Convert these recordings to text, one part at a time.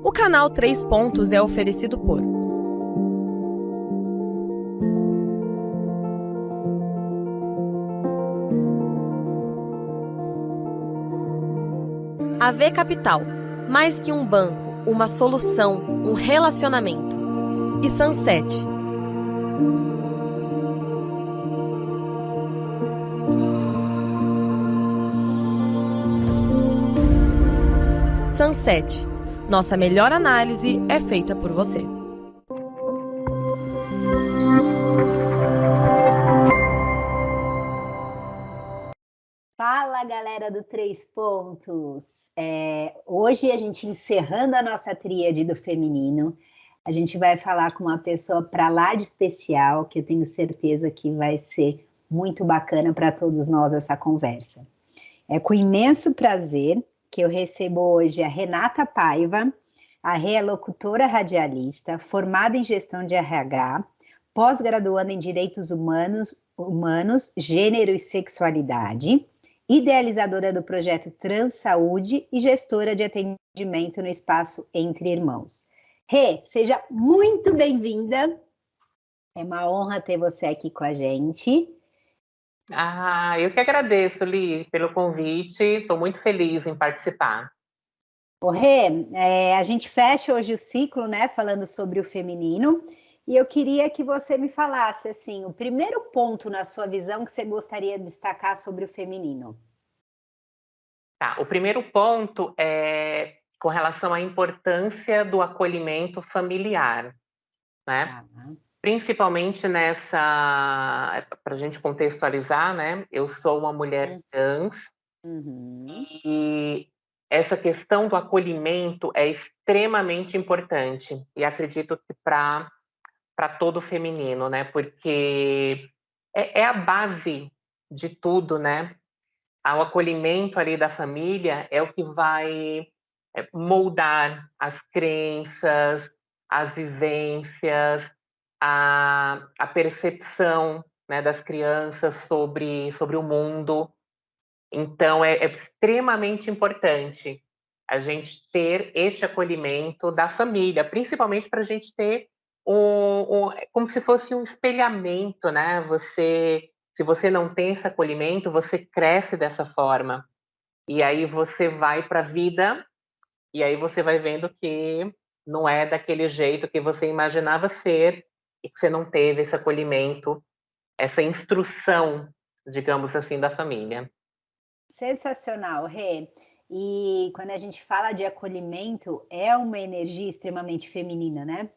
O canal 3 Pontos é oferecido por AV Capital, mais que um banco, uma solução, um relacionamento. E Sunset. Sunset. Nossa melhor análise é feita por você. Fala, galera do 3 Pontos! Hoje a gente encerrando a nossa tríade do feminino, a gente vai falar com uma pessoa para lá de especial, que eu tenho certeza que vai ser muito bacana para todos nós essa conversa. É com imenso prazer que eu recebo hoje a Renata Paiva. A Rê é locutora radialista, formada em gestão de RH, pós-graduanda em Direitos Humanos, Gênero e Sexualidade, idealizadora do projeto Transaúde e gestora de atendimento no espaço Entre Irmãos. Rê, seja muito bem-vinda. É uma honra ter você aqui com a gente. Eu que agradeço, Li, pelo convite. Estou muito feliz em participar. Rê, a gente fecha hoje o ciclo, né, falando sobre o feminino, e eu queria que você me falasse, assim, o primeiro ponto na sua visão que você gostaria de destacar sobre o feminino. Tá, o primeiro ponto é com relação à importância do acolhimento familiar, né? Tá. Principalmente para a gente contextualizar, né? Eu sou uma mulher trans Uhum. e essa questão do acolhimento é extremamente importante e acredito que para todo feminino, né? Porque é a base de tudo, né? O acolhimento ali da família é o que vai moldar as crenças, as vivências, a percepção, né, das crianças sobre o mundo. Então, é extremamente importante a gente ter este acolhimento da família, principalmente para a gente ter como se fosse um espelhamento, né? Se você não tem esse acolhimento, você cresce dessa forma. E aí você vai para a vida e aí você vai vendo que não é daquele jeito que você imaginava ser e que você não teve esse acolhimento, essa instrução, digamos assim, da família. Sensacional, Rê. E quando a gente fala de acolhimento, é uma energia extremamente feminina, né?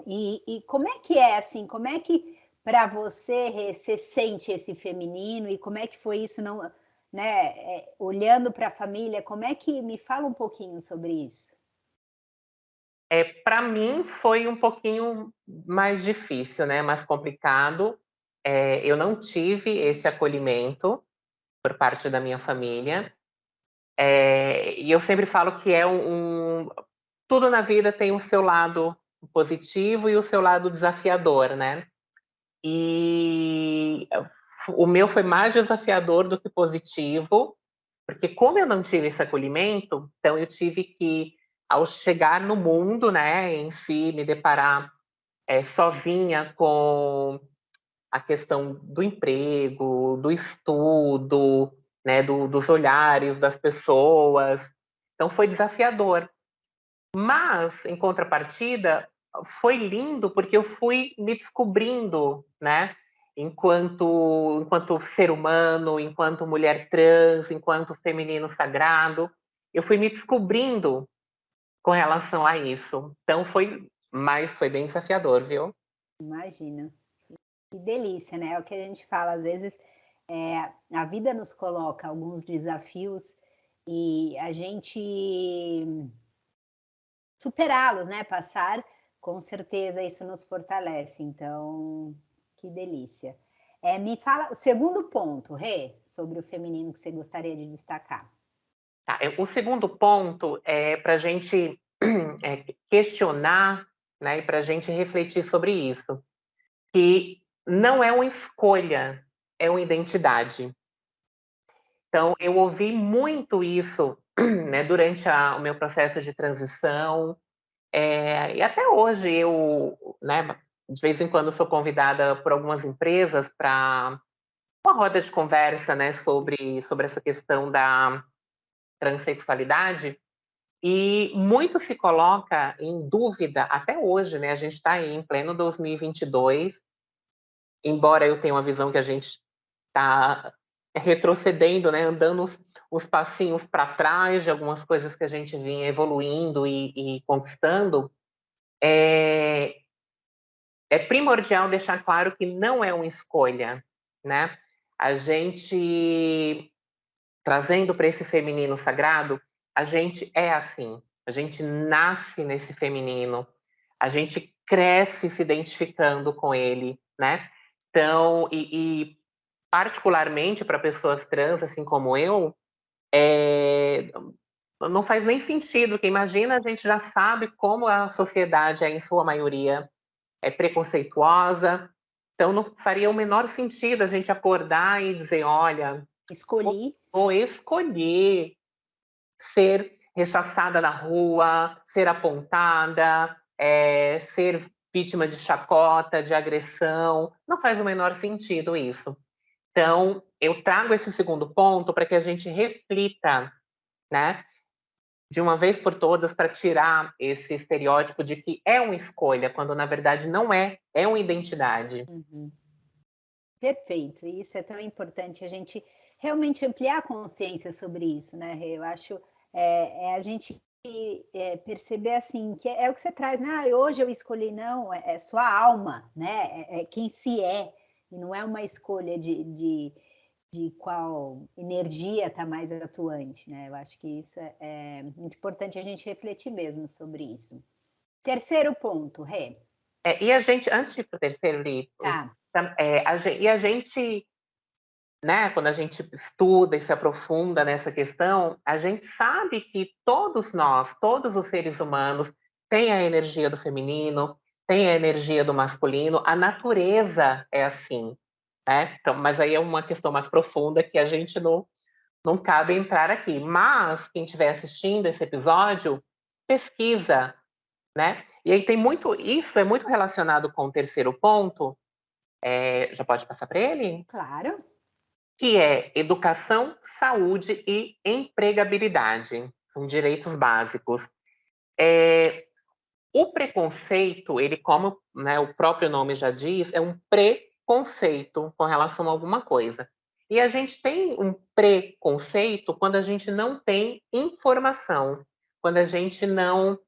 E como é assim, como é que para você, Rê, você sente esse feminino e como é que foi isso, não, né, olhando para a família, como é que me fala um pouquinho sobre isso? Para mim foi um pouquinho mais difícil, né, mais complicado. Eu não tive esse acolhimento por parte da minha família. E eu sempre falo que tudo na vida tem o seu lado positivo e o seu lado desafiador, né? E o meu foi mais desafiador do que positivo, porque como eu não tive esse acolhimento, então eu tive que, ao chegar no mundo, né, em si, me deparar sozinha com a questão do emprego, do estudo, né, dos olhares das pessoas. Então foi desafiador. Mas, em contrapartida, foi lindo porque eu fui me descobrindo, né? Enquanto ser humano, enquanto mulher trans, enquanto feminino sagrado, eu fui me descobrindo com relação a isso. Então foi bem desafiador, viu? Imagina. Que delícia, né? É o que a gente fala, às vezes a vida nos coloca alguns desafios e a gente superá-los, né? Passar, com certeza isso nos fortalece. Então, que delícia. Me fala o segundo ponto, Rê, sobre o feminino que você gostaria de destacar. Tá, o segundo ponto é para a gente questionar, né, e para a gente refletir sobre isso, que não é uma escolha, é uma identidade. Então, eu ouvi muito isso né, durante o meu processo de transição, e até hoje eu, né, de vez em quando sou convidada por algumas empresas para uma roda de conversa, né, sobre essa questão da transexualidade, e muito se coloca em dúvida, até hoje, né, a gente está aí em pleno 2022, embora eu tenha uma visão que a gente está retrocedendo, né, andando os passinhos para trás de algumas coisas que a gente vinha evoluindo e conquistando, é, é primordial deixar claro que não é uma escolha, né? A gente, trazendo para esse feminino sagrado, a gente é assim, a gente nasce nesse feminino, a gente cresce se identificando com ele, né? Então, particularmente para pessoas trans, assim como eu, não faz nem sentido, porque imagina, a gente já sabe como a sociedade é, em sua maioria, é preconceituosa, então não faria o menor sentido a gente acordar e dizer, olha, Escolhi. vou escolher ser rechaçada na rua, ser apontada, ser vítima de chacota, de agressão, não faz o menor sentido isso. Então, eu trago esse segundo ponto para que a gente reflita, né, de uma vez por todas, para tirar esse estereótipo de que é uma escolha, quando na verdade não é, é uma identidade. Uhum. Perfeito, e isso é tão importante, a gente realmente ampliar a consciência sobre isso, né, Rê? Eu acho, a gente, perceber, assim, que é o que você traz, né, "Ah, hoje eu escolhi", não, é sua alma, né, é quem se é, e não é uma escolha de qual energia está mais atuante, né, eu acho que isso é muito importante a gente refletir mesmo sobre isso. Terceiro ponto, Rê. E a gente, antes de ir para o terceiro livro, Tá. a gente, né, quando a gente estuda e se aprofunda nessa questão, a gente sabe que todos nós, todos os seres humanos, têm a energia do feminino, têm a energia do masculino, a natureza é assim, né? Então, mas aí é uma questão mais profunda que a gente não cabe entrar aqui. Mas quem estiver assistindo esse episódio, pesquisa, né? E aí tem muito, isso é muito relacionado com o terceiro ponto, já pode passar para ele? Claro. Que é educação, saúde e empregabilidade. São direitos básicos. O preconceito, ele, como, né, o próprio nome já diz, é um preconceito com relação a alguma coisa. E a gente tem um preconceito quando a gente não tem informação, quando a gente não,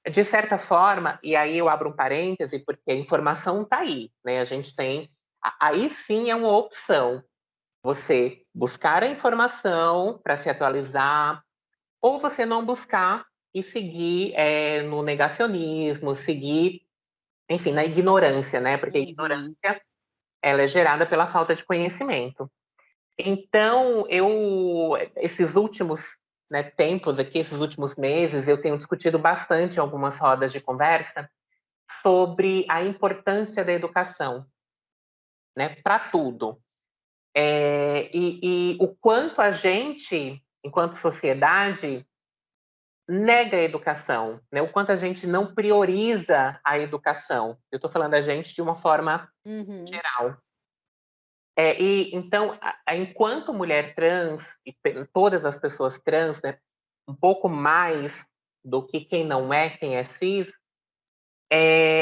de certa forma, e aí eu abro um parêntese, porque a informação está aí, né? A gente tem, aí sim é uma opção, você buscar a informação para se atualizar, ou você não buscar e seguir no negacionismo, seguir, enfim, na ignorância, né? Porque a Uhum. ignorância, ela é gerada pela falta de conhecimento. Então, esses últimos, né, tempos aqui, esses últimos meses, eu tenho discutido bastante em algumas rodas de conversa sobre a importância da educação, né, para tudo. E o quanto a gente, enquanto sociedade, nega a educação, né? O quanto a gente não prioriza a educação. Eu estou falando a gente de uma forma Uhum. geral. E então, enquanto mulher trans e todas as pessoas trans, né, um pouco mais do que quem não é, quem é cis,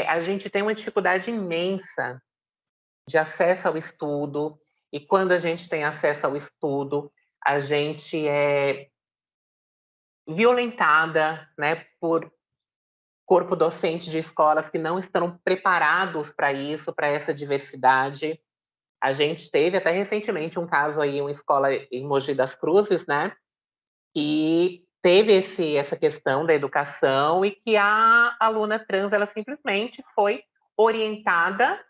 a gente tem uma dificuldade imensa de acesso ao estudo. E quando a gente tem acesso ao estudo, a gente é violentada, né, por corpo docente de escolas que não estão preparados para isso, para essa diversidade. A gente teve até recentemente um caso aí, uma escola em Mogi das Cruzes, né, que teve essa questão da educação e que a aluna trans, ela simplesmente foi orientada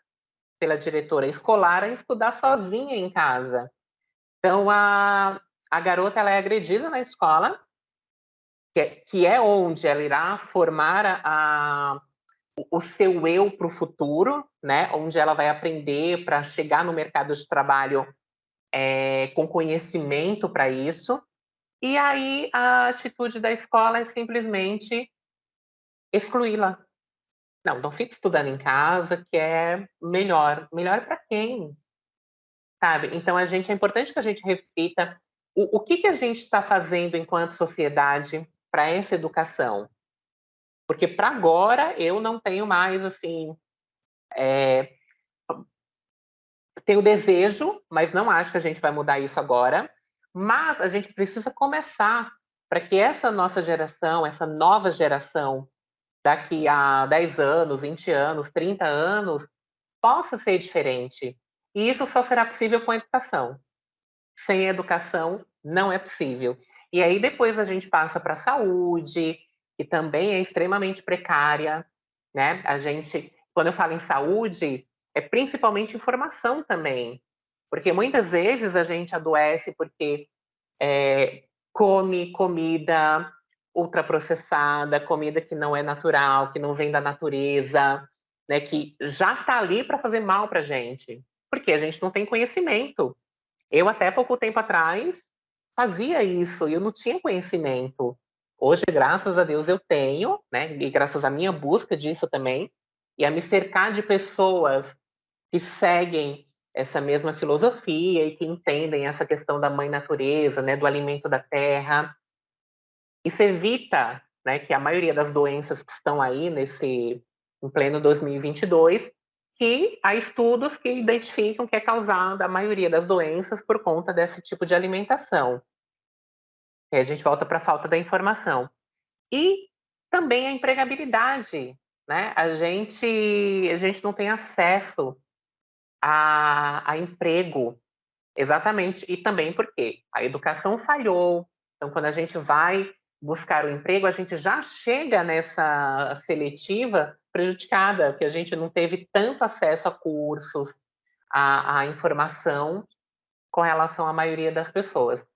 pela diretora escolar a estudar sozinha em casa. Então, a garota, ela é agredida na escola, que é onde ela irá formar o seu eu para o futuro, né? Onde ela vai aprender para chegar no mercado de trabalho com conhecimento para isso. E aí a atitude da escola é simplesmente excluí-la. Não fica estudando em casa, que é melhor. Melhor para quem, sabe? Então é importante que a gente reflita o que a gente está fazendo enquanto sociedade para essa educação. Porque para agora eu não tenho mais, assim, tenho desejo, mas não acho que a gente vai mudar isso agora. Mas a gente precisa começar para que essa nossa geração, essa nova geração, daqui a 10 anos, 20 anos, 30 anos, possa ser diferente. E isso só será possível com a educação. Sem educação, não é possível. E aí depois a gente passa para a saúde, que também é extremamente precária, né? Quando eu falo em saúde, é principalmente informação também. Porque muitas vezes a gente adoece porque come comida ultraprocessada, comida que não é natural, que não vem da natureza, né, que já está ali para fazer mal para a gente, porque a gente não tem conhecimento. Eu, até pouco tempo atrás, fazia isso e eu não tinha conhecimento. Hoje, graças a Deus, eu tenho, né, e graças à minha busca disso também, e a me cercar de pessoas que seguem essa mesma filosofia e que entendem essa questão da mãe natureza, né, do alimento da terra. Isso evita, né, que a maioria das doenças que estão aí em pleno 2022, que há estudos que identificam que é causada a maioria das doenças por conta desse tipo de alimentação. E a gente volta para a falta da informação. E também a empregabilidade, né? A gente não tem acesso a emprego. Exatamente. E também porque a educação falhou. Então, quando a gente vai buscar o emprego, a gente já chega nessa seletiva prejudicada, porque a gente não teve tanto acesso a cursos, a informação com relação à maioria das pessoas.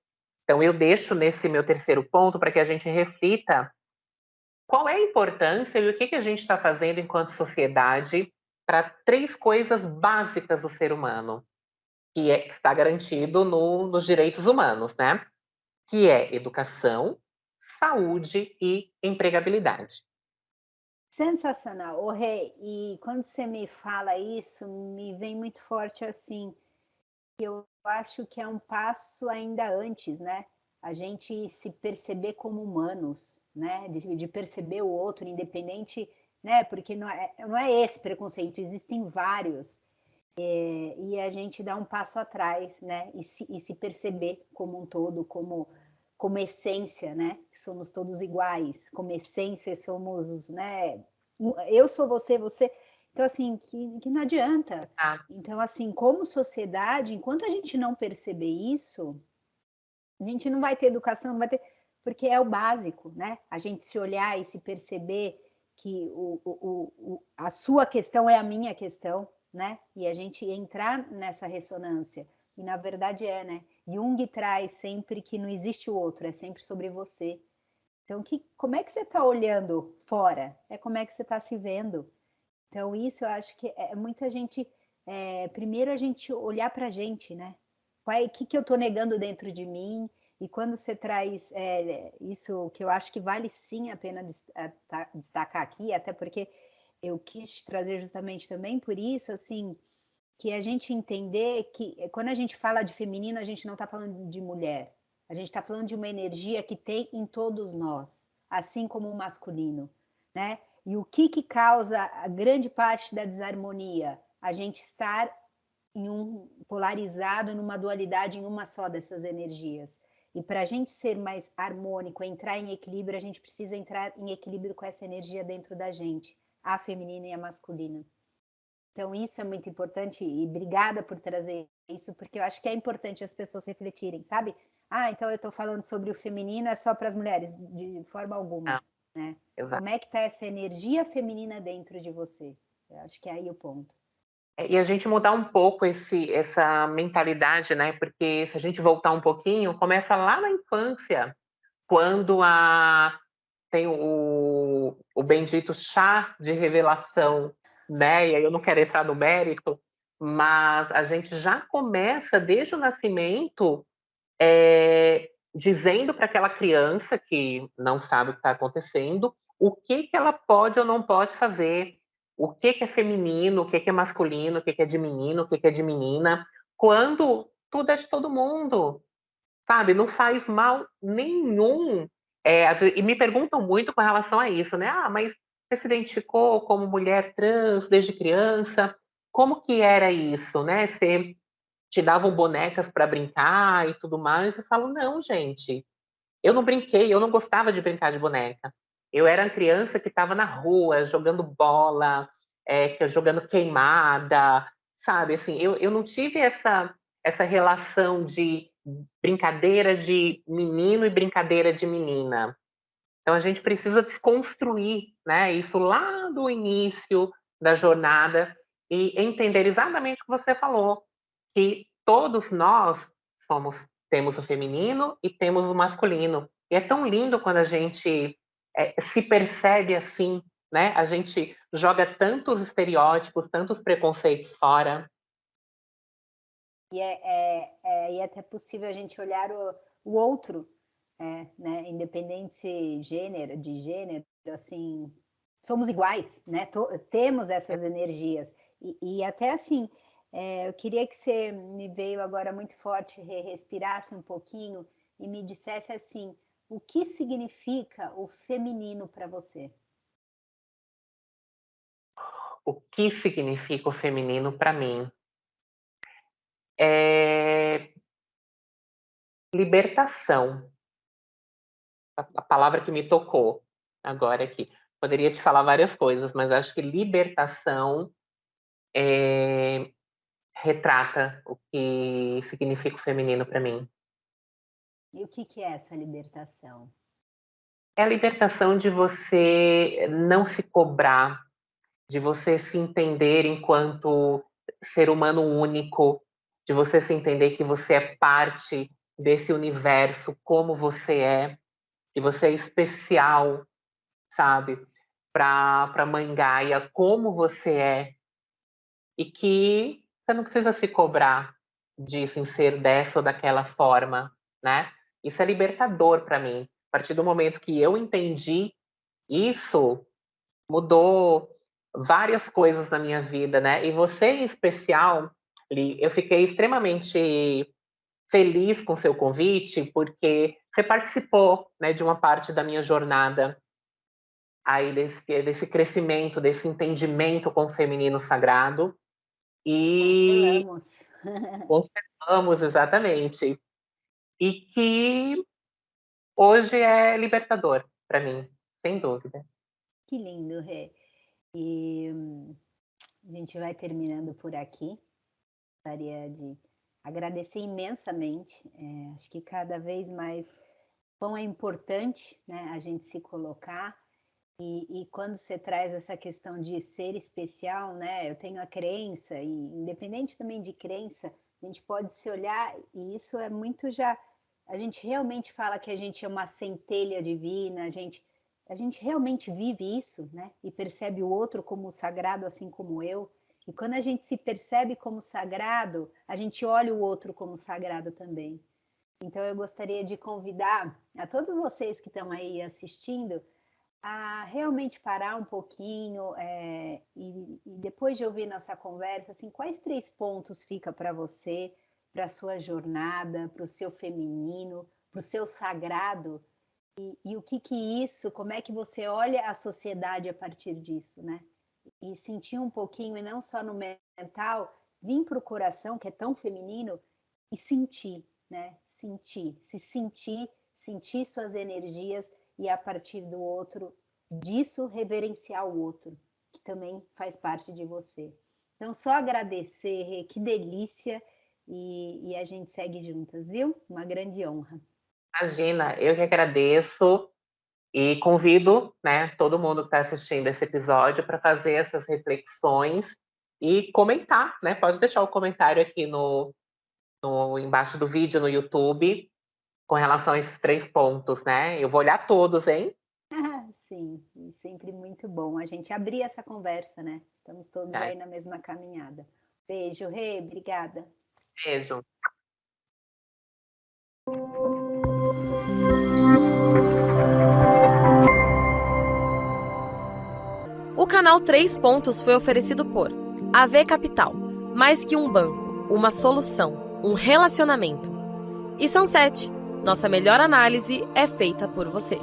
Então, eu deixo nesse meu terceiro ponto para que a gente reflita qual é a importância e o que a gente está fazendo enquanto sociedade para três coisas básicas do ser humano que está garantido nos direitos humanos, né? Que é educação, saúde e empregabilidade. Sensacional. Ô, Rê, e quando você me fala isso, me vem muito forte assim, que eu acho que é um passo ainda antes, né? A gente se perceber como humanos, né? De perceber o outro, independente, né? Porque não é esse preconceito, existem vários. E a gente dá um passo atrás, né? E se perceber como um todo, como essência, né? Somos todos iguais, como essência somos, né? Eu sou você, você. Então, assim, que não adianta. Tá? Então, assim, como sociedade, enquanto a gente não perceber isso, a gente não vai ter educação, não vai ter. Porque é o básico, né? A gente se olhar e se perceber que a sua questão é a minha questão, né? E a gente entrar nessa ressonância. E na verdade é, né? Jung traz sempre que não existe o outro, é sempre sobre você. Então, como é que você está olhando fora? É como é que você está se vendo. Então, isso eu acho que é muita gente. Primeiro, a gente olhar para a gente, né? O que eu estou negando dentro de mim? E quando você traz isso, que eu acho que vale sim a pena destacar aqui, até porque eu quis te trazer justamente também por isso, assim, que a gente entender que quando a gente fala de feminino, a gente não está falando de mulher. A gente está falando de uma energia que tem em todos nós, assim como o masculino, né? E o que causa a grande parte da desarmonia? A gente estar polarizado numa dualidade em uma só dessas energias. E para a gente ser mais harmônico, entrar em equilíbrio, a gente precisa entrar em equilíbrio com essa energia dentro da gente, a feminina e a masculina. Então, isso é muito importante e obrigada por trazer isso, porque eu acho que é importante as pessoas refletirem, sabe? Ah, então eu estou falando sobre o feminino, é só para as mulheres, de forma alguma, Não, né? exato. Como é que está essa energia feminina dentro de você? Eu acho que é aí o ponto. E a gente mudar um pouco essa mentalidade, né? Porque se a gente voltar um pouquinho, começa lá na infância, quando tem o bendito chá de revelação, né? E aí eu não quero entrar no mérito, mas a gente já começa desde o nascimento dizendo para aquela criança que não sabe o que está acontecendo, o que ela pode ou não pode fazer, o que é feminino, o que é masculino, o que é de menino, o que é de menina, quando tudo é de todo mundo, sabe? Não faz mal nenhum. E me perguntam muito com relação a isso, né? Ah, mas você se identificou como mulher trans desde criança? Como que era isso, né? Você te davam bonecas para brincar e tudo mais? Eu falo, não, gente, eu não brinquei, eu não gostava de brincar de boneca. Eu era uma criança que estava na rua jogando bola, jogando queimada, sabe? Assim, eu não tive essa relação de brincadeira de menino e brincadeira de menina. Então a gente precisa desconstruir, né, isso lá do início da jornada e entender exatamente o que você falou, que todos nós temos o feminino e temos o masculino. E é tão lindo quando a gente se percebe assim, né? A gente joga tantos estereótipos, tantos preconceitos fora. E é até possível a gente olhar o outro, né? Independente de gênero, assim, somos iguais, né? Temos essas energias. E até assim, eu queria que você me veio agora muito forte, respirasse um pouquinho e me dissesse assim, o que significa o feminino para você? O que significa o feminino para mim? É libertação. A palavra que me tocou agora aqui. Poderia te falar várias coisas, mas acho que libertação retrata o que significa o feminino para mim. E o que é essa libertação? É a libertação de você não se cobrar, de você se entender enquanto ser humano único, de você se entender que você é parte desse universo, como você é, que você é especial, sabe? Para Mãe Gaia, como você é, e que você não precisa se cobrar disso em ser dessa ou daquela forma, né? Isso é libertador para mim. A partir do momento que eu entendi isso, mudou várias coisas na minha vida, né? E você em especial, Li, eu fiquei extremamente feliz com o seu convite, porque você participou, né, de uma parte da minha jornada aí desse crescimento, desse entendimento com o feminino sagrado. E Constelamos. conservamos, exatamente. E que hoje é libertador para mim, sem dúvida. Que lindo, Rê. E a gente vai terminando por aqui. Gostaria de agradecer imensamente. Acho que cada vez mais quão é importante, né, a gente se colocar. E quando você traz essa questão de ser especial, né, eu tenho a crença, e independente também de crença, a gente pode se olhar, e isso é muito já. A gente realmente fala que a gente é uma centelha divina, a gente realmente vive isso, né? E percebe o outro como sagrado, assim como eu. E quando a gente se percebe como sagrado, a gente olha o outro como sagrado também. Então eu gostaria de convidar a todos vocês que estão aí assistindo a realmente parar um pouquinho e depois de ouvir nossa conversa, assim, quais 3 pontos fica para você, para a sua jornada, para o seu feminino, para o seu sagrado e o que isso, como é que você olha a sociedade a partir disso, né? E sentir um pouquinho, e não só no mental, vir para o coração, que é tão feminino, e sentir, né? Sentir suas energias e a partir do outro, disso reverenciar o outro, que também faz parte de você. Então, só agradecer, Rê, que delícia, e a gente segue juntas, viu? Uma grande honra. Imagina, eu que agradeço e convido, né, todo mundo que está assistindo esse episódio para fazer essas reflexões e comentar, né? Pode deixar o comentário aqui no embaixo do vídeo no YouTube com relação a esses 3 pontos, né? Eu vou olhar todos, hein? Sim, e sempre muito bom a gente abrir essa conversa, né? Estamos todos Tá? aí na mesma caminhada. Beijo, Rê, obrigada. Beijo. O canal 3 Pontos foi oferecido por AV Capital, mais que um banco, uma solução, um relacionamento. E Sunset, nossa melhor análise é feita por você.